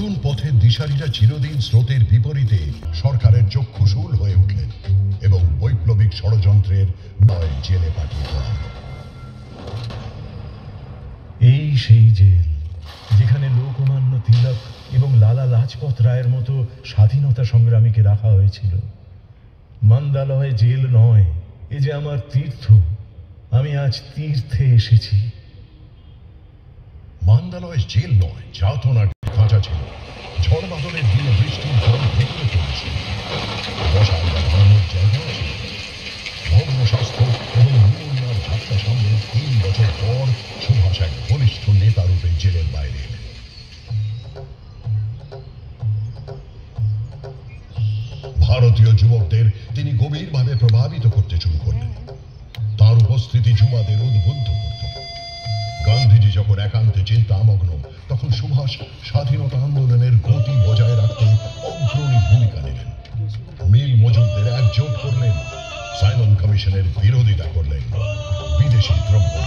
নতুন পথের দিশারীরা চিরদিন স্রোতের বিপরীতে সরকারের চক্ষুশূল হয়ে উঠলেন এবং বৈপ্লবিক ষড়যন্ত্রের নয় জেলে পাঠিয়ে দেওয়া হলো। এই সেই জেল যেখানে লোকমান্য তিলক এবং লালা লাজপত রায়ের মতো স্বাধীনতা সংগ্রামীকে রাখা হয়েছিল। মান্দালয় জেল নয়, এ যে আমার তীর্থ। আমি আজ তীর্থে এসেছি। মান্দালয় জেল নয়, যাতনার খাঁচা ছিল। ঝড় বাদলের দিনে বৃষ্টির জল ভেতরে চলেছিল। বসার বা ঘুমানোর জায়গা ছিল। ভগ্ন স্বাস্থ্য এবং নিউমোনিয়ার ঝাপটা সামনে 3 বছর পর সুভাষ এক বলিষ্ঠ নেতা রূপে জেলের বাইরে এলেন। ভারতীয় যুবকদের তিনি গভীরভাবে প্রভাবিত করতে শুরু করলেন। তার উপস্থিতি যুবাদের উদ্বুদ্ধ করত। গান্ধীজি যখন একান্তে চিন্তামগ্ন, তখন সুভাষ স্বাধীনতা আন্দোলনের গতি বজায় রাখতে অগ্রণী ভূমিকা নিলেন। মিল মজুরদের একজোট করলেন, সাইমন কমিশনের বিরোধিতা করলেন, বিদেশি দ্রব্য